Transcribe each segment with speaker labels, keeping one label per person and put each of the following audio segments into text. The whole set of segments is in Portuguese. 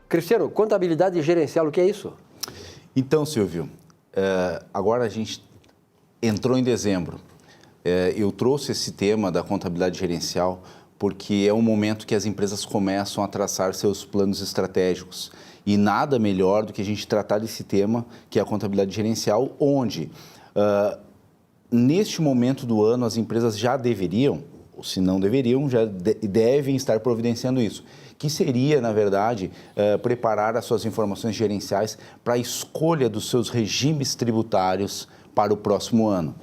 Speaker 1: Cristiano, contabilidade gerencial, o que é isso?
Speaker 2: Então, Silvio, agora a gente entrou em dezembro. Eu trouxe esse tema da contabilidade gerencial porque é um momento que as empresas começam a traçar seus planos estratégicos. E nada melhor do que a gente tratar desse tema, que é a contabilidade gerencial, onde, neste momento do ano, as empresas já deveriam, ou se não deveriam, já devem estar providenciando isso, que seria, na verdade, preparar as suas informações gerenciais para a escolha dos seus regimes tributários para o próximo ano.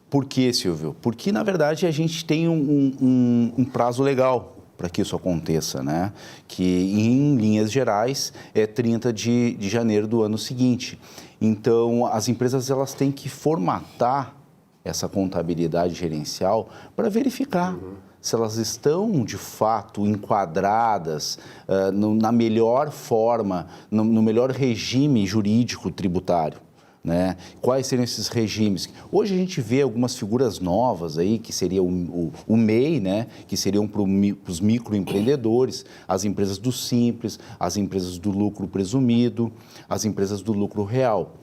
Speaker 2: Por quê, Silvio? Porque, na verdade, a gente tem um prazo legal para que isso aconteça, né? Que, em linhas gerais, é 30 de janeiro do ano seguinte. Então, as empresas elas têm que formatar essa contabilidade gerencial para verificar se elas estão, de fato, enquadradas na melhor forma, no melhor regime jurídico tributário. Né? Quais seriam esses regimes? Hoje a gente vê algumas figuras novas aí, que seria o MEI, né? Que seriam para os microempreendedores, as empresas do Simples, as empresas do lucro presumido, as empresas do lucro real.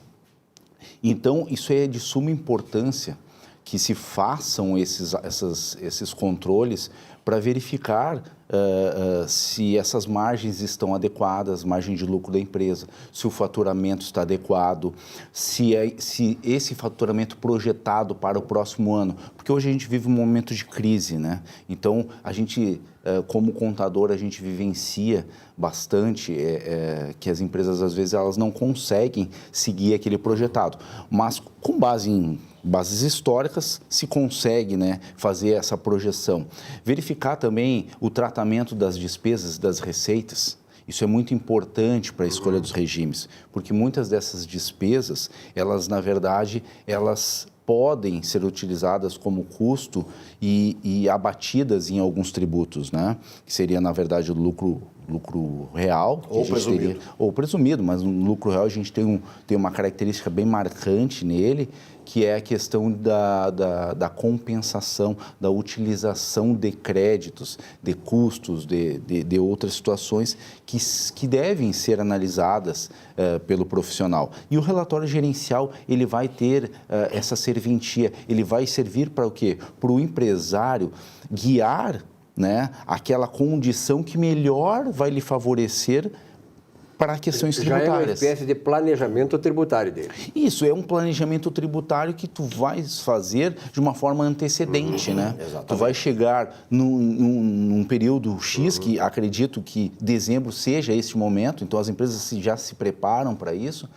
Speaker 2: Então, isso é de suma importância que se façam esses controles para verificar se essas margens estão adequadas, margem de lucro da empresa, se o faturamento está adequado, se esse faturamento projetado para o próximo ano, porque hoje a gente vive um momento de crise, né? Então, a gente, como contador, a gente vivencia bastante que as empresas, às vezes, elas não conseguem seguir aquele projetado, mas com base em bases históricas, se consegue, né, fazer essa projeção. Verificar também o tratamento das despesas, das receitas. Isso é muito importante para a escolha dos regimes, porque muitas dessas despesas, elas, na verdade, elas podem ser utilizadas como custo e abatidas em alguns tributos, né? Que seria, na verdade, o lucro real.
Speaker 3: Ou presumido.
Speaker 2: Ou presumido, mas no lucro real a gente tem uma característica bem marcante nele, que é a questão da compensação, da utilização de créditos, de custos, de outras situações que devem ser analisadas pelo profissional. E o relatório gerencial, ele vai ter essa serventia, ele vai servir para o quê? Para o empresário guiar, né, aquela condição que melhor vai lhe favorecer para questões tributárias.
Speaker 1: Já é uma espécie de planejamento tributário dele.
Speaker 2: Isso, é um planejamento tributário que tu vais fazer de uma forma antecedente, né?
Speaker 3: Exatamente.
Speaker 2: Tu vai chegar num período X, que acredito que dezembro seja esse momento, então as empresas já se preparam para isso,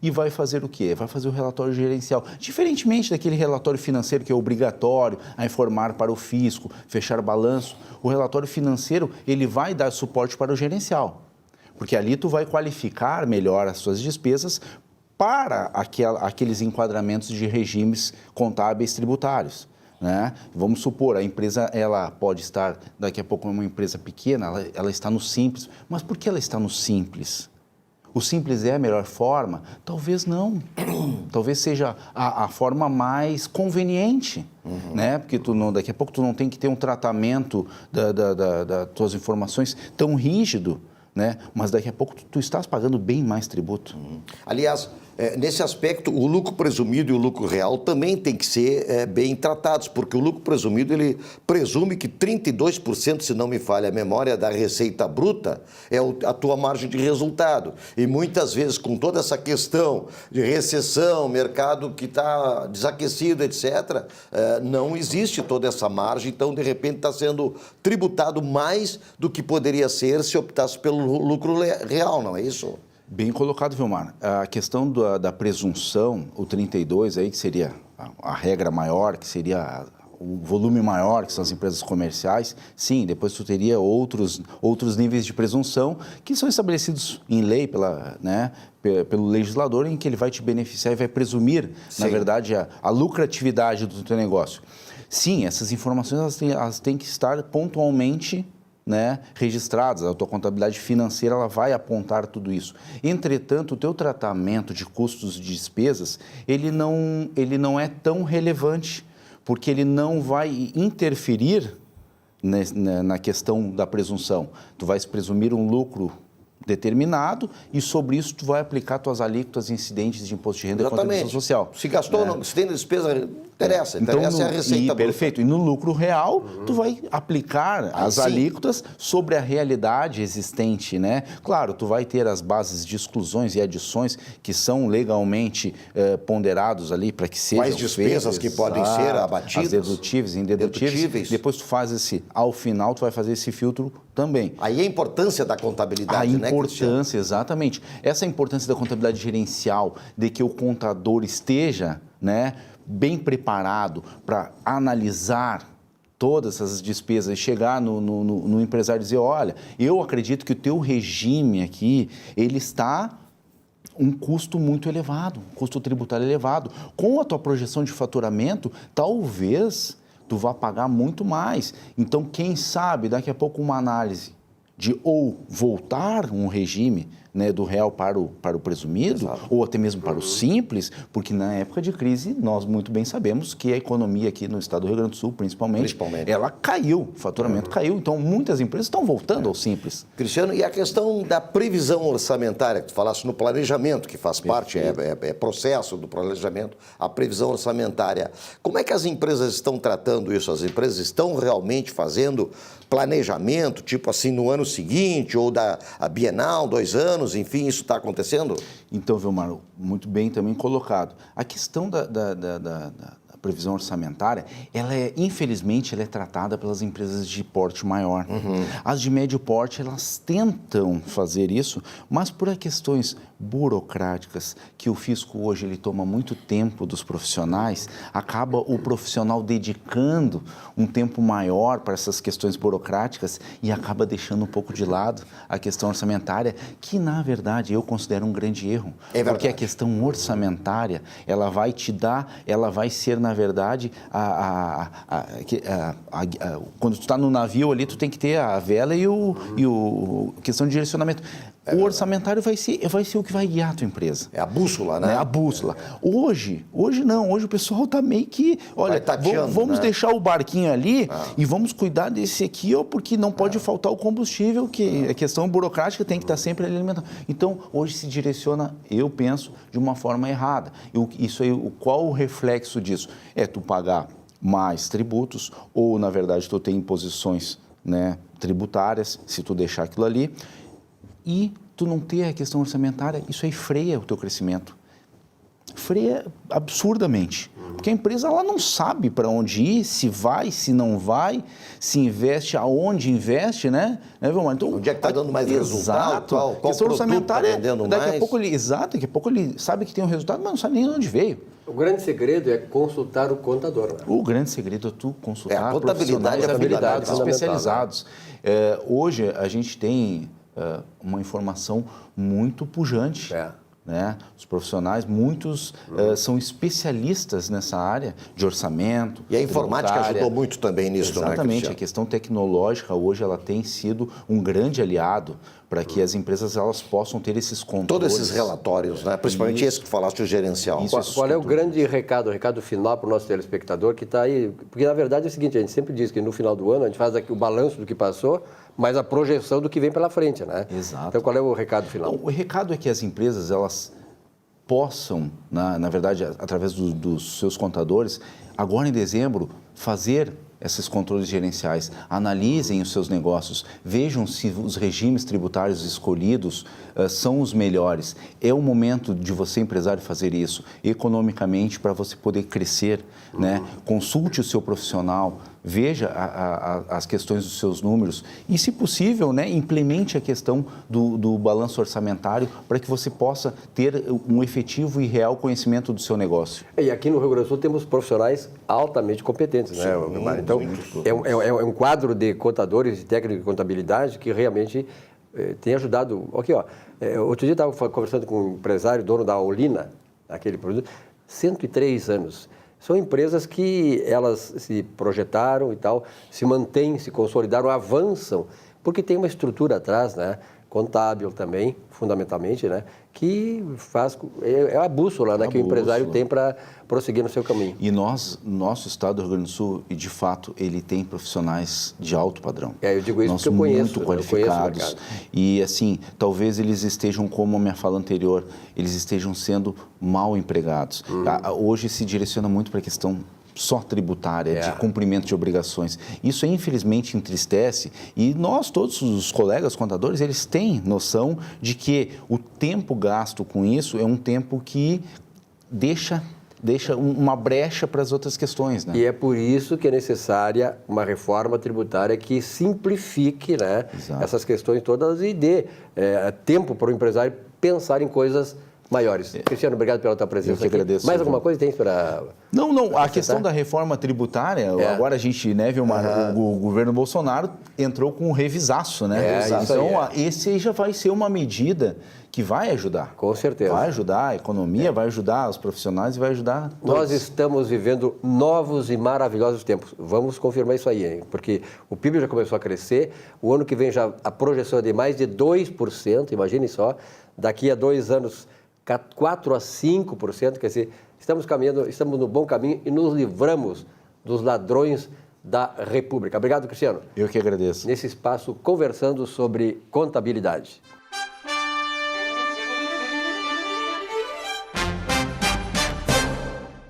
Speaker 2: e vai fazer o quê? Vai fazer o relatório gerencial. Diferentemente daquele relatório financeiro que é obrigatório a informar para o fisco, fechar balanço, o relatório financeiro, ele vai dar suporte para o gerencial. Porque ali tu vai qualificar melhor as suas despesas para aqueles enquadramentos de regimes contábeis tributários, né? Vamos supor, a empresa ela pode estar, daqui a pouco, uma empresa pequena, ela está no Simples. Mas por que ela está no Simples? O Simples é a melhor forma? Talvez não. Talvez seja a forma mais conveniente, né? Porque daqui a pouco tu não tem que ter um tratamento das tuas informações tão rígido, né? Mas daqui a pouco tu estás pagando bem mais tributo.
Speaker 3: Aliás, nesse aspecto, o lucro presumido e o lucro real também tem que ser bem tratados, porque o lucro presumido, ele presume que 32%, se não me falha a memória, da receita bruta é a tua margem de resultado. E muitas vezes, com toda essa questão de recessão, mercado que está desaquecido, etc., não existe toda essa margem, então, de repente, está sendo tributado mais do que poderia ser se optasse pelo lucro real, não é isso?
Speaker 2: Bem colocado, Vilmar. A questão da presunção, o 32 aí, que seria a regra maior, que seria o volume maior, que são as empresas comerciais, sim, depois tu teria outros níveis de presunção que são estabelecidos em lei pelo legislador, em que ele vai te beneficiar e vai presumir, sim, na verdade, a lucratividade do teu negócio. Sim, essas informações elas têm que estar pontualmente, né, registradas. A tua contabilidade financeira ela vai apontar tudo isso. Entretanto, o teu tratamento de custos e despesas, ele não é tão relevante, porque ele não vai interferir na questão da presunção. Tu vais presumir um lucro determinado e sobre isso tu vai aplicar tuas alíquotas incidentes de imposto de renda e contribuição social.
Speaker 3: Se gastou, não, se tem despesa, interessa.
Speaker 2: Então,
Speaker 3: Interessa é a receita.
Speaker 2: Perfeito. E no lucro real, tu vai aplicar as alíquotas sobre a realidade existente, né? Claro, tu vai ter as bases de exclusões e adições que são legalmente ponderados ali para que sejam
Speaker 3: quais despesas que podem ser abatidas.
Speaker 2: As dedutíveis e indedutíveis. Depois tu faz ao final tu vai fazer esse filtro também.
Speaker 3: Aí a importância da contabilidade,
Speaker 2: né, importância, exatamente. Essa importância da contabilidade gerencial, de que o contador esteja, né, bem preparado para analisar todas essas despesas e chegar no empresário e dizer, olha, eu acredito que o teu regime aqui, ele está um custo muito elevado, um custo tributário elevado. Com a tua projeção de faturamento, talvez tu vá pagar muito mais. Então, quem sabe, daqui a pouco uma análise de ou voltar um regime, né, do real para o presumido, exato, ou até mesmo para o simples, porque na época de crise nós muito bem sabemos que a economia aqui no estado do Rio Grande do Sul, principalmente. Ela caiu, o faturamento caiu, então muitas empresas estão voltando ao simples.
Speaker 3: Cristiano, e a questão da previsão orçamentária, que tu falaste no planejamento, que faz parte, é processo do planejamento, a previsão orçamentária. Como é que as empresas estão tratando isso? As empresas estão realmente fazendo planejamento, tipo assim, no ano seguinte, ou a Bienal, 2 anos, enfim, isso está acontecendo?
Speaker 2: Então, Vilmar, muito bem também colocado. A questão da previsão orçamentária, infelizmente, ela é tratada pelas empresas de porte maior. As de médio porte, elas tentam fazer isso, mas por questões burocráticas, que o fisco hoje ele toma muito tempo dos profissionais, acaba o profissional dedicando um tempo maior para essas questões burocráticas e acaba deixando um pouco de lado a questão orçamentária, que na verdade eu considero um grande erro. Porque a questão orçamentária, ela vai ser na verdade, quando tu está no navio ali, tu tem que ter a vela e a questão de direcionamento. O orçamentário vai ser o que vai guiar a tua empresa.
Speaker 3: É a bússola, né?
Speaker 2: É a bússola. Hoje não. Hoje o pessoal está meio que, olha, vamos deixar o barquinho ali e vamos cuidar desse aqui, porque não pode faltar o combustível, que a questão burocrática tem que estar sempre alimentando. Então, hoje se direciona, eu penso, de uma forma errada. Isso aí, qual o reflexo disso? É tu pagar mais tributos ou, na verdade, tu tem imposições, né, tributárias, se tu deixar aquilo ali, e tu não ter a questão orçamentária, isso aí freia o teu crescimento. Freia absurdamente. Porque a empresa ela não sabe para onde ir, se vai, se não vai, se investe, aonde investe, né? Então,
Speaker 3: onde é que está dando mais resultado? Qual
Speaker 2: questão orçamentária,
Speaker 3: vendendo
Speaker 2: daqui
Speaker 3: mais?
Speaker 2: Daqui a pouco ele sabe que tem um resultado, mas não sabe nem de onde veio.
Speaker 1: O grande segredo é consultar o contador. Né?
Speaker 2: O grande segredo é tu consultar
Speaker 3: a contabilidade,
Speaker 2: profissionais especializados. Hoje a gente tem uma informação muito pujante. Né? Os profissionais, muitos são especialistas nessa área de orçamento.
Speaker 3: E a informática ajudou muito também nisso,
Speaker 2: exatamente, né, a questão tecnológica hoje ela tem sido um grande aliado para que as empresas elas possam ter esses controles.
Speaker 3: Todos esses relatórios, né? Principalmente esse que tu falaste, o gerencial.
Speaker 1: Qual é o grande recado, o recado final para o nosso telespectador que está aí? Porque na verdade é o seguinte, a gente sempre diz que no final do ano a gente faz aqui o balanço do que passou, mas a projeção do que vem pela frente, né?
Speaker 2: Exato.
Speaker 1: Então qual é o recado final?
Speaker 2: O recado é que as empresas elas possam, na verdade, através dos seus contadores, agora em dezembro, fazer esses controles gerenciais, analisem os seus negócios, vejam se os regimes tributários escolhidos são os melhores. É o momento de você, empresário, fazer isso economicamente para você poder crescer, né? Consulte o seu profissional, veja as questões dos seus números e, se possível, né, implemente a questão do balanço orçamentário para que você possa ter um efetivo e real conhecimento do seu negócio.
Speaker 1: E aqui no Rio Grande do Sul temos profissionais altamente competentes, né, Vilmar? Então, é um quadro de contadores e técnicos de contabilidade que realmente tem ajudado. Aqui, outro dia eu estava conversando com um empresário, dono da Olina, aquele produto, 103 anos. São empresas que elas se projetaram e tal, se mantêm, se consolidaram, avançam, porque tem uma estrutura atrás, né? contábil também, fundamentalmente, né? Que é a bússola, né, que o empresário tem para prosseguir no seu caminho.
Speaker 2: E nosso estado do Rio Grande do Sul, e de fato, ele tem profissionais de alto padrão.
Speaker 1: Eu digo isso porque eu conheço.
Speaker 2: Muito qualificados. E assim, talvez eles estejam, como a minha fala anterior, eles estejam sendo mal empregados. Hoje se direciona muito para a questão só tributária, de cumprimento de obrigações. Isso, infelizmente, entristece e nós, todos os colegas contadores, eles têm noção de que o tempo gasto com isso é um tempo que deixa uma brecha para as outras questões, né?
Speaker 1: E é por isso que é necessária uma reforma tributária que simplifique, né, essas questões todas e dê tempo para o empresário pensar em coisas maiores. Cristiano, obrigado pela tua presença.
Speaker 2: Eu que agradeço.
Speaker 1: Mais alguma coisa tem para...
Speaker 2: Não. A questão da reforma tributária, agora a gente viu o governo Bolsonaro entrou com um revisaço, né? Então, esse já vai ser uma medida que vai ajudar.
Speaker 1: Com certeza.
Speaker 2: Vai ajudar a economia, vai ajudar os profissionais e vai ajudar todos.
Speaker 1: Nós estamos vivendo novos e maravilhosos tempos. Vamos confirmar isso aí, hein? Porque o PIB já começou a crescer, o ano que vem já a projeção é de mais de 2%, imaginem só, daqui a 2 anos 4 a 5%, quer dizer, estamos no bom caminho e nos livramos dos ladrões da República. Obrigado, Cristiano.
Speaker 2: Eu que agradeço.
Speaker 1: Nesse espaço, conversando sobre contabilidade.